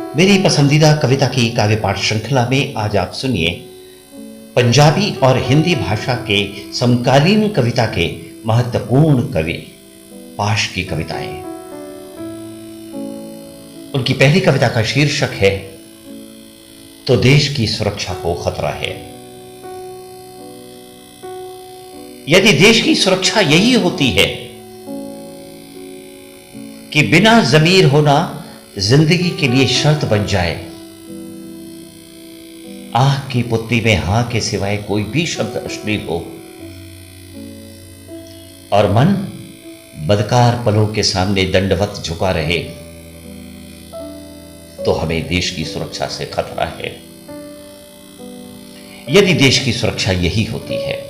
मेरी पसंदीदा कविता की काव्य पाठ श्रृंखला में आज आप सुनिए पंजाबी और हिंदी भाषा के समकालीन कविता के महत्वपूर्ण कवि पाश की कविताएं। उनकी पहली कविता का शीर्षक है तो देश की सुरक्षा को खतरा है। यदि देश की सुरक्षा यही होती है कि बिना ज़मीर होना जिंदगी के लिए शर्त बन जाए, आंख की पुतली में हां के सिवाय कोई भी शब्द अश्लील हो और मन बदकार पलों के सामने दंडवत झुका रहे, तो हमें देश की सुरक्षा से खतरा है। यदि देश की सुरक्षा यही होती है,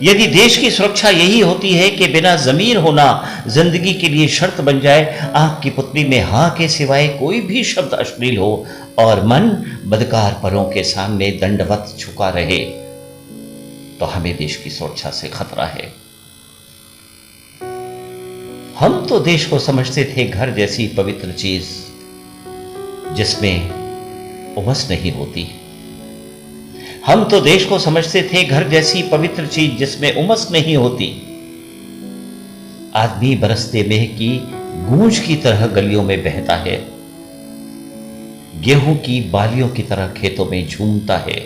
यदि देश की सुरक्षा यही होती है कि बिना ज़मीर होना जिंदगी के लिए शर्त बन जाए, आंख की पुतली में हां के सिवाय कोई भी शब्द अश्लील हो और मन बदकार परों के सामने दंडवत झुका रहे, तो हमें देश की सुरक्षा से खतरा है। हम तो देश को समझते थे घर जैसी पवित्र चीज जिसमें उमस नहीं होती। हम तो देश को समझते थे घर जैसी पवित्र चीज जिसमें उमस नहीं होती। आदमी बरसते मेह की गूंज की तरह गलियों में बहता है, गेहूं की बालियों की तरह खेतों में झूमता है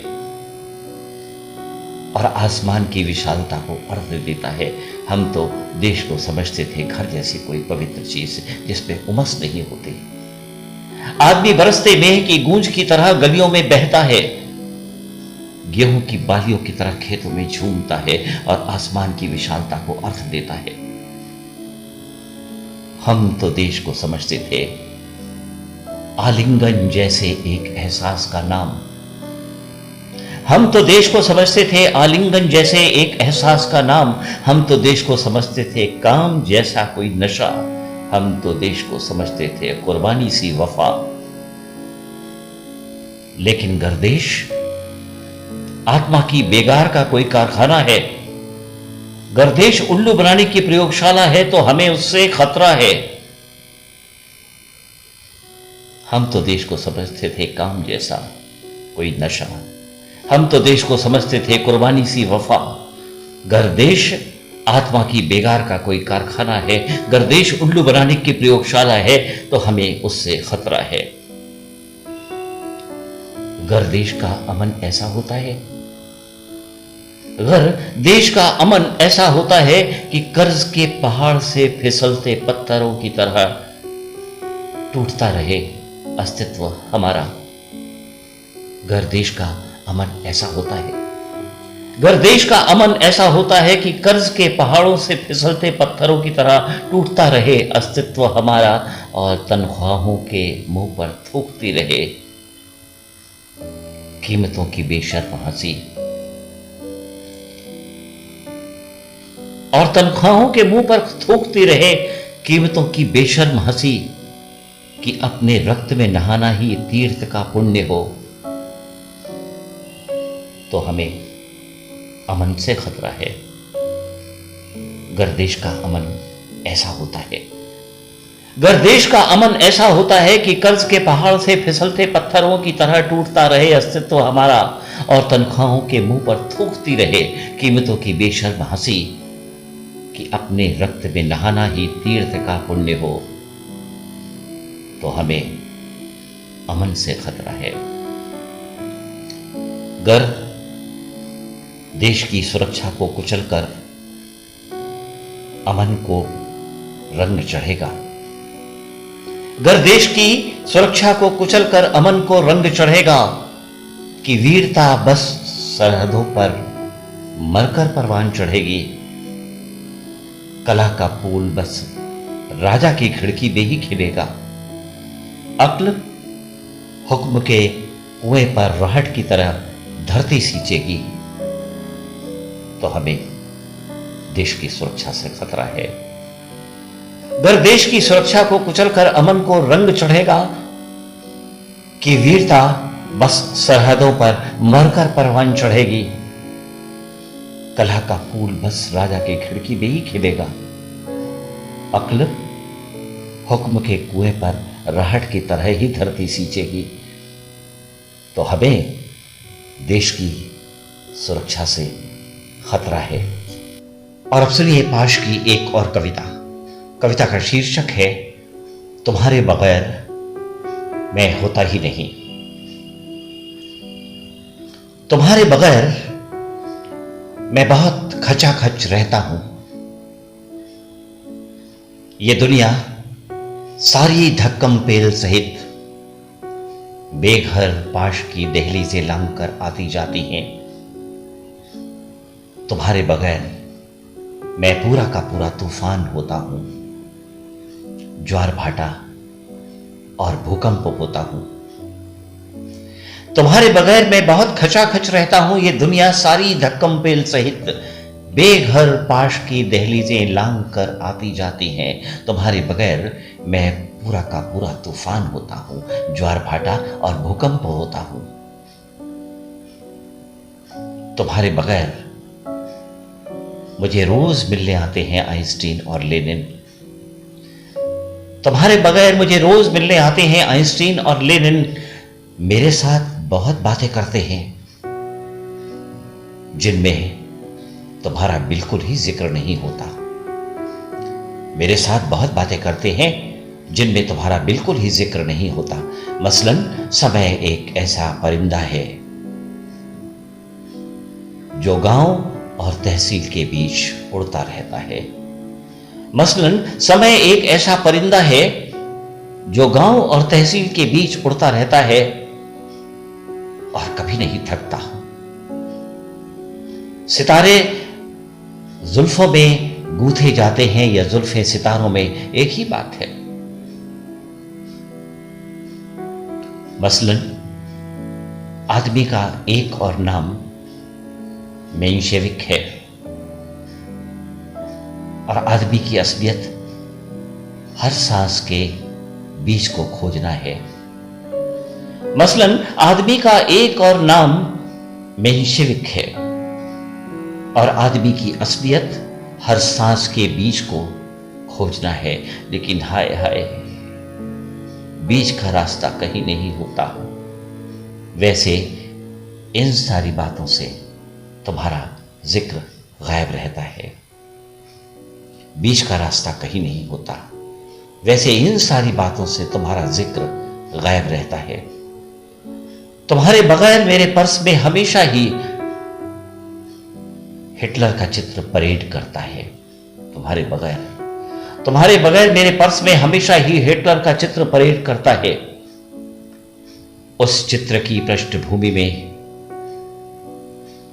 और आसमान की विशालता को अर्थ देता है। हम तो देश को समझते थे घर जैसी कोई पवित्र चीज जिसमें उमस नहीं होती। आदमी बरसते मेह की गूंज की तरह गलियों में बहता है, गेहूं की बालियों की तरह खेतों में झूमता है और आसमान की विशालता को अर्थ देता है। हम तो देश को समझते थे आलिंगन जैसे एक एहसास का नाम। हम तो देश को समझते थे आलिंगन जैसे एक एहसास का नाम। हम तो देश को समझते थे काम जैसा कोई नशा। हम तो देश को समझते थे कुर्बानी सी वफा। लेकिन गर्देश आत्मा की बेगार का कोई कारखाना है। गर्देश उल्लू बनाने की प्रयोगशाला है, तो हमें उससे खतरा है। हम तो देश को समझते थे काम जैसा कोई नशा। हम तो देश को समझते थे कुर्बानी सी वफा। गर्देश आत्मा की बेगार का कोई कारखाना है, गर्देश उल्लू बनाने की प्रयोगशाला है, तो हमें उससे खतरा है। गर्देश का अमन ऐसा होता है, अगर देश का अमन ऐसा होता है कि कर्ज के पहाड़ से फिसलते पत्थरों की तरह टूटता रहे अस्तित्व हमारा। गर्देश का अमन ऐसा होता है, गर्देश का अमन ऐसा होता है कि कर्ज के पहाड़ों से फिसलते पत्थरों की तरह टूटता रहे अस्तित्व हमारा और तनख्वाहों के मुंह पर थूकती रहे कीमतों की बेशर्म हंसी। और तनख्वाहों के मुंह पर थूकती रहे कीमतों की बेशर्म हंसी कि अपने रक्त में नहाना ही तीर्थ का पुण्य हो, तो हमें अमन से खतरा है। गर्देश का अमन ऐसा होता है, गर्देश का अमन ऐसा होता है कि कर्ज के पहाड़ से फिसलते पत्थरों की तरह टूटता रहे अस्तित्व हमारा और तनख्वाहों के मुंह पर थूकती रहे कीमतों की बेशर्म हंसी कि अपने रक्त में नहाना ही तीर्थ का पुण्य हो, तो हमें अमन से खतरा है। गर देश की सुरक्षा को कुचलकर अमन को रंग चढ़ेगा, गर देश की सुरक्षा को कुचलकर अमन को रंग चढ़ेगा कि वीरता बस सरहदों पर मरकर परवान चढ़ेगी। कला का फूल बस राजा की खिड़की में ही खिलेगा। अक्ल हुक्म के कुएं पर राहट की तरह धरती सींचेगी, तो हमें देश की सुरक्षा से खतरा है। अगर देश की सुरक्षा को कुचलकर अमन को रंग चढ़ेगा कि वीरता बस सरहदों पर मरकर परवान चढ़ेगी। कला का फूल बस राजा की खिड़की में ही खिलेगा। अक्ल हुक्म के कुएं पर राहट की तरह ही धरती सींचेगी। तो हमें देश की सुरक्षा से खतरा है। और अब सुनिए पाश की एक और कविता। कविता का शीर्षक है तुम्हारे बगैर मैं होता ही नहीं। तुम्हारे बगैर मैं बहुत खचाखच रहता हूं। ये दुनिया सारी धक्कम पेल सहित बेघर पाश की देहली से लांग कर आती जाती हैं। तुम्हारे बगैर मैं पूरा का पूरा तूफान होता हूं, ज्वार भाटा और भूकंप होता हूं। तुम्हारे बगैर मैं बहुत खचाखच रहता हूं। ये दुनिया सारी धक्कम पेल सहित बेघर पाश की दहली से लांग कर आती जाती हैं। तुम्हारे बगैर मैं पूरा का पूरा तूफान होता हूं, ज्वार भाटा और भूकंप होता हूं। तुम्हारे बगैर मुझे रोज मिलने आते हैं आइंस्टीन और लेनिन। तुम्हारे बगैर मुझे रोज मिलने आते हैं आइंस्टीन और लेनिन। मेरे साथ बहुत बातें करते हैं जिनमें तुम्हारा बिल्कुल ही जिक्र नहीं होता। मेरे साथ बहुत बातें करते हैं जिनमें तुम्हारा बिल्कुल ही जिक्र नहीं होता। मसलन समय एक ऐसा परिंदा है जो गांव और तहसील के बीच उड़ता रहता है। मसलन समय एक ऐसा परिंदा है जो गांव और तहसील के बीच उड़ता रहता है और कभी नहीं थकता। सितारे जुल्फों में गूंथे जाते हैं या जुल्फें सितारों में, एक ही बात है। मसलन आदमी का एक और नाम मेंशेविक है और आदमी की असलियत हर सांस के बीच को खोजना है। मसलन आदमी का एक और नाम मेंशेविक है और आदमी की असलियत हर सांस के बीच को खोजना है। लेकिन हाय हाय, बीच का रास्ता कहीं नहीं होता। वैसे इन सारी बातों से तुम्हारा जिक्र गायब रहता है। बीच का रास्ता कहीं नहीं होता। वैसे इन सारी बातों से तुम्हारा जिक्र गायब रहता है। तुम्हारे बगैर मेरे पर्स में हमेशा ही हिटलर का चित्र परेड करता है। तुम्हारे बगैर मेरे पर्स में हमेशा ही हिटलर का चित्र परेड करता है। उस चित्र की पृष्ठभूमि में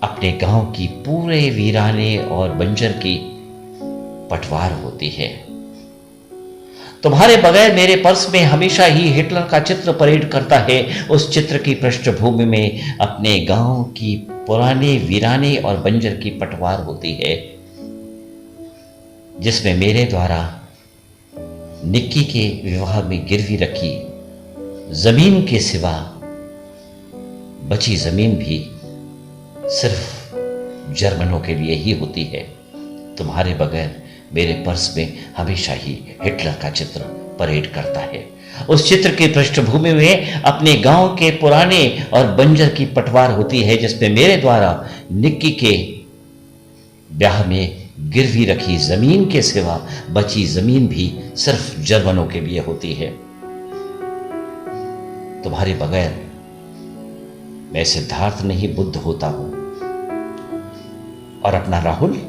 अपने गांव की पूरे वीराने और बंजर की पटवार होती है। तुम्हारे बगैर मेरे पर्स में हमेशा ही हिटलर का चित्र परेड करता है। उस चित्र की पृष्ठभूमि में अपने गांव की पुराने वीराने और बंजर की पटवार होती है, जिसमें मेरे द्वारा निक्की के विवाह में गिरवी रखी जमीन के सिवा बची जमीन भी सिर्फ जर्मनों के लिए ही होती है। तुम्हारे बगैर मेरे पर्स में हमेशा ही हिटलर का चित्र परेड करता है। उस चित्र की पृष्ठभूमि में अपने गांव के पुराने और बंजर की पटवार होती है, जिसमें मेरे द्वारा निक्की के ब्याह में गिरवी रखी जमीन के सिवा बची जमीन भी सिर्फ जर्मनों के लिए होती है। तुम्हारे बगैर मैं सिद्धार्थ नहीं बुद्ध होता हूं और अपना राहुल,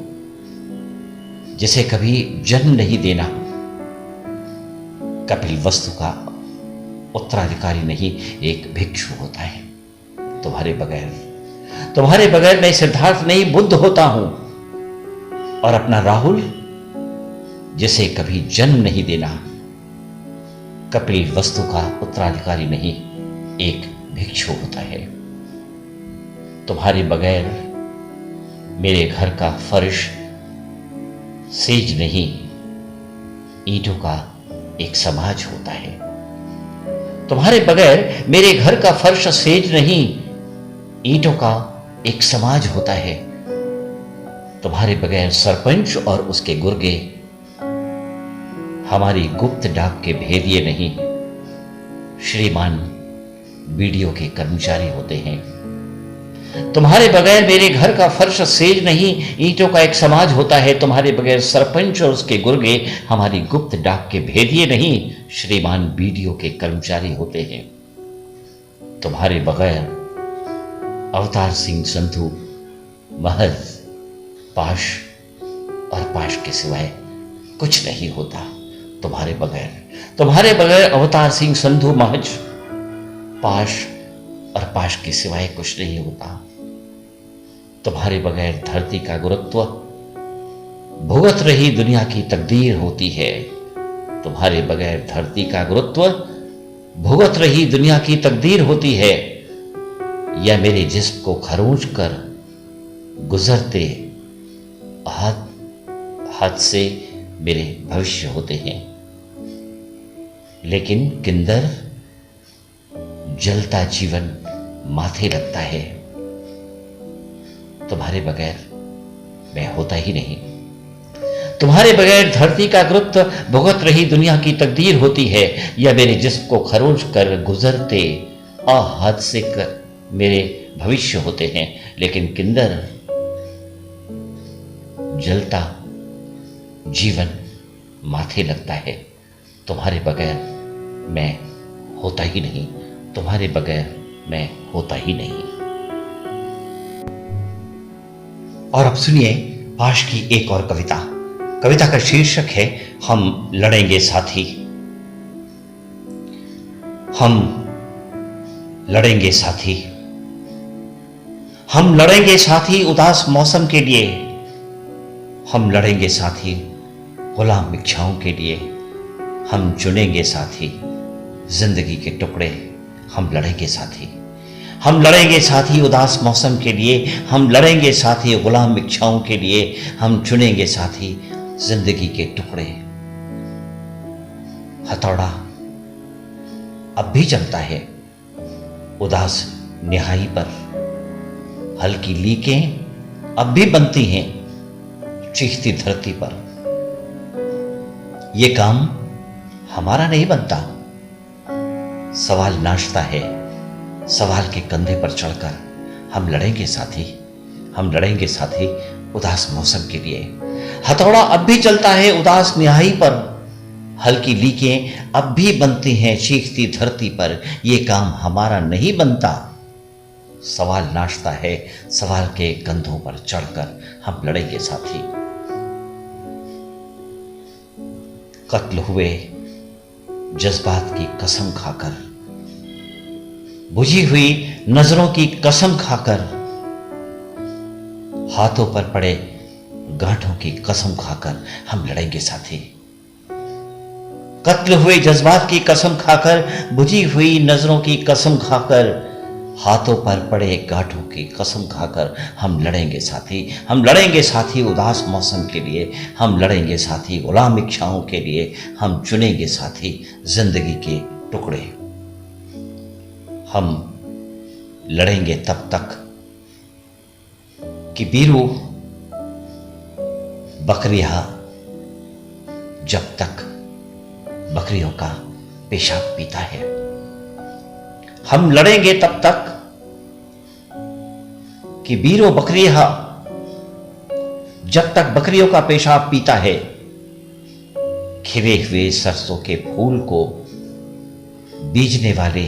जिसे कभी जन्म नहीं देना, कपिल वस्तु का उत्तराधिकारी नहीं, एक भिक्षु होता है। तुम्हारे बगैर मैं सिद्धार्थ नहीं बुद्ध होता हूं और अपना राहुल, जिसे कभी जन्म नहीं देना, कपिल वस्तु का उत्तराधिकारी नहीं, एक भिक्षु होता है। तुम्हारे बगैर मेरे घर का फर्श सेज नहीं, ईंटों का एक समाज होता है। तुम्हारे बगैर मेरे घर का फर्श सेज नहीं, ईंटों का एक समाज होता है। तुम्हारे बगैर सरपंच और उसके गुर्गे हमारी गुप्त डाक के भेदिए नहीं, श्रीमान बीडीओ के कर्मचारी होते हैं। तुम्हारे बगैर मेरे घर का फर्श सेज नहीं, ईंटों का एक समाज होता है। तुम्हारे बगैर सरपंच और उसके गुर्गे हमारी गुप्त डाक के भेदिए नहीं, श्रीमान बीडीओ के कर्मचारी होते हैं। तुम्हारे बगैर अवतार सिंह संधू महज पाश और पाश के सिवाय कुछ नहीं होता। तुम्हारे बगैर अवतार सिंह संधू महज पाश और पाश के सिवाय कुछ नहीं होता। तुम्हारे बगैर धरती का गुरुत्व भुगत रही दुनिया की तकदीर होती है। तुम्हारे बगैर धरती का गुरुत्व भुगत रही दुनिया की तकदीर होती है, या मेरे जिस्म को खरोंच कर गुजरते हाथ से मेरे भविष्य होते हैं। लेकिन किंदर जलता जीवन माथे लगता है। तुम्हारे बगैर मैं होता ही नहीं। तुम्हारे बगैर धरती का गुरुत्व भुगत रही दुनिया की तकदीर होती है, या मेरे जिस्म को खरोंच कर गुजरते हादसे कर मेरे भविष्य होते हैं। लेकिन किंदर जलता जीवन माथे लगता है। तुम्हारे बगैर मैं होता ही नहीं। तुम्हारे बगैर मैं होता ही नहीं। और अब सुनिए पाश की एक और कविता का शीर्षक है हम लड़ेंगे साथी। हम लड़ेंगे साथी, हम लड़ेंगे साथी उदास मौसम के लिए। हम लड़ेंगे साथी गुलाम इच्छाओं के लिए। हम चुनेंगे साथी जिंदगी के टुकड़े। हम लड़ेंगे साथी, हम लड़ेंगे साथी उदास मौसम के लिए। हम लड़ेंगे साथी गुलाम इच्छाओं के लिए। हम चुनेंगे साथी जिंदगी के टुकड़े। हथौड़ा अब भी चलता है उदास निहाई पर। हल्की लीकें अब भी बनती हैं चीखती धरती पर। ये काम हमारा नहीं बनता। सवाल नाचता है सवाल के कंधे पर चढ़कर। हम लड़ेंगे साथी, हम लड़ेंगे साथी उदास मौसम के लिए। हथौड़ा अब भी चलता है उदास निहाई पर। हल्की लीकें अब भी बनती हैं चीखती धरती पर। ये काम हमारा नहीं बनता। सवाल नाचता है सवाल के कंधों पर चढ़कर। हम लड़ेंगे साथी। कत्ल हुए जज्बात की कसम खाकर, बुझी हुई नजरों की कसम खाकर, हाथों पर पड़े गांठों की कसम खाकर हम लड़ेंगे साथी। कत्ल हुए जज्बात की कसम खाकर, बुझी हुई नजरों की कसम खाकर, हाथों पर पड़े गांठों की कसम खाकर हम लड़ेंगे साथी। हम लड़ेंगे साथी उदास मौसम के लिए। हम लड़ेंगे साथी गुलाम इच्छाओं के लिए। हम चुनेंगे साथी जिंदगी के टुकड़े। हम लड़ेंगे तब तक कि बीरू बकरियां जब तक बकरियों का पेशाब पीता है। हम लड़ेंगे तब तक कि बीरो बकरियां जब तक बकरियों का पेशाब पीता है। खिले हुए सरसों के फूल को बीजने वाले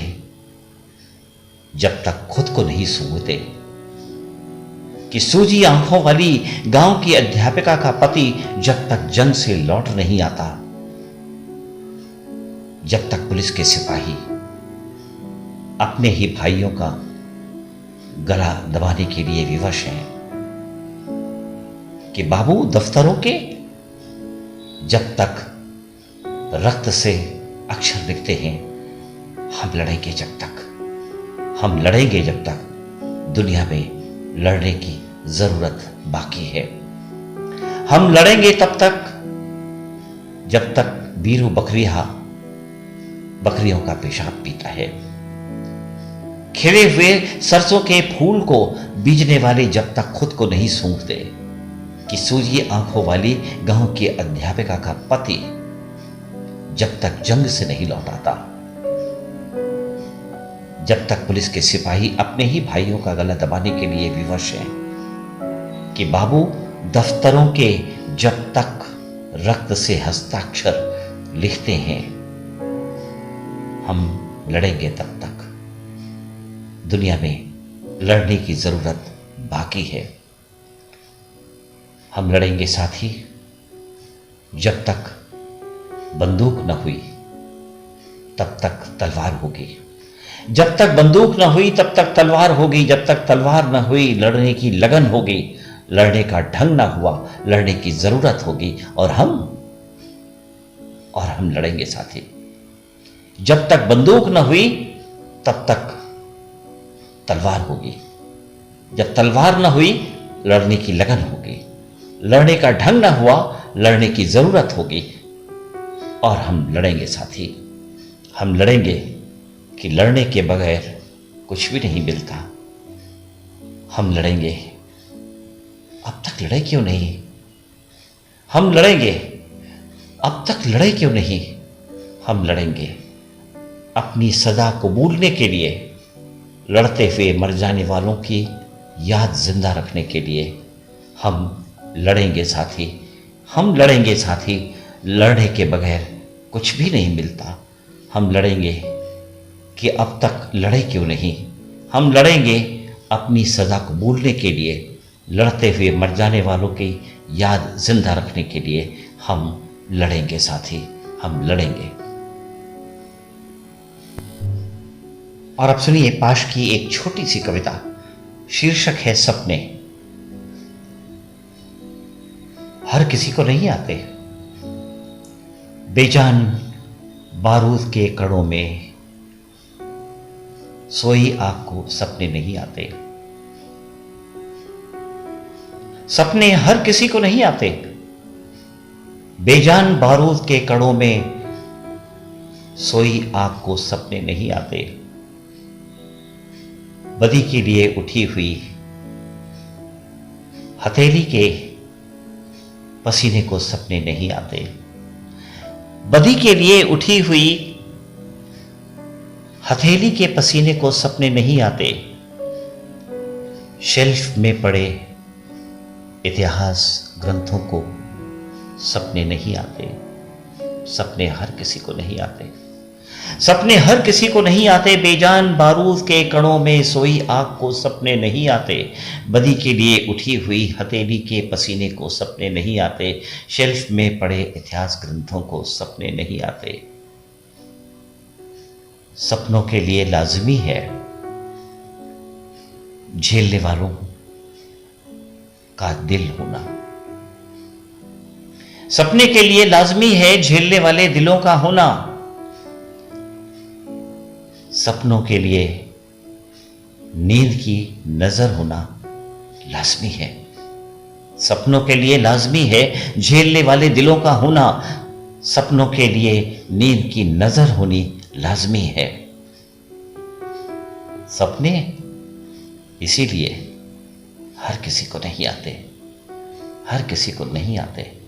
जब तक खुद को नहीं सूंघते, कि सूजी आंखों वाली गांव की अध्यापिका का पति जब तक जंग से लौट नहीं आता, जब तक पुलिस के सिपाही अपने ही भाइयों का गला दबाने के लिए विवश हैं, कि बाबू दफ्तरों के जब तक रक्त से अक्षर लिखते हैं। हम लड़ेंगे जब तक, हम लड़ेंगे जब तक दुनिया में लड़ने की जरूरत बाकी है। हम लड़ेंगे तब तक जब तक बीरू बकरियों का पेशाब पीता है। खिले हुए सरसों के फूल को बीजने वाले जब तक खुद को नहीं सूंघते, कि सूजी आंखों वाली गांव की अध्यापिका का पति जब तक जंग से नहीं लौट आता, जब तक पुलिस के सिपाही अपने ही भाइयों का गला दबाने के लिए विवश हैं कि बाबू दफ्तरों के जब तक रक्त से हस्ताक्षर लिखते हैं, हम लड़ेंगे तब तक। दुनिया में लड़ने की जरूरत बाकी है। हम लड़ेंगे साथी, जब तक बंदूक न हुई तब तक तलवार होगी। जब तक बंदूक न हुई तब तक तलवार होगी। जब तक तलवार न हुई लड़ने की लगन होगी। लड़ने का ढंग ना हुआ, लड़ने की जरूरत होगी। और हम लड़ेंगे साथी। जब तक बंदूक न हुई तब तक तलवार होगी। जब तलवार न हुई लड़ने की लगन होगी। लड़ने का ढंग न हुआ, लड़ने की जरूरत होगी। और हम लड़ेंगे साथी। हम लड़ेंगे कि लड़ने के बगैर कुछ भी नहीं मिलता। हम लड़ेंगे। अब तक लड़े क्यों नहीं? हम लड़ेंगे। अब तक लड़े क्यों नहीं? हम लड़ेंगे अपनी सजा कबूलने के लिए, लड़ते हुए मर जाने वालों की याद जिंदा रखने के लिए। हम लड़ेंगे साथी। हम लड़ेंगे साथी। लड़ने के बगैर कुछ भी नहीं मिलता। हम लड़ेंगे कि अब तक लड़े क्यों नहीं। हम लड़ेंगे अपनी सजा कबूलने के लिए, लड़ते हुए मर जाने वालों की याद जिंदा रखने के लिए। हम लड़ेंगे साथी। हम लड़ेंगे। और अब सुनिए पाश की एक छोटी सी कविता। शीर्षक है सपने। हर किसी को नहीं आते। बेजान बारूद के कणों में सोई आग को सपने नहीं आते। सपने हर किसी को नहीं आते। बेजान बारूद के कणों में सोई आग को सपने नहीं आते। बदी के लिए उठी हुई हथेली के पसीने को सपने नहीं आते। बदी के लिए उठी हुई हथेली के पसीने को सपने नहीं आते। शेल्फ में पड़े इतिहास ग्रंथों को सपने नहीं आते। सपने हर किसी को नहीं आते। सपने हर किसी को नहीं आते। बेजान बारूद के कणों में सोई आग को सपने नहीं आते। बदी के लिए उठी हुई हथेली के पसीने को सपने नहीं आते। शेल्फ में पड़े इतिहास ग्रंथों को सपने नहीं आते। सपनों के लिए लाजमी है झेलने वालों का दिल होना। सपने के लिए लाजमी है झेलने वाले दिलों का होना। सपनों के लिए नींद की नजर होना लाजमी है। सपनों के लिए लाजमी है झेलने वाले दिलों का होना। सपनों के लिए नींद की नजर होनी लाजमी है। सपने इसीलिए हर किसी को नहीं आते। हर किसी को नहीं आते।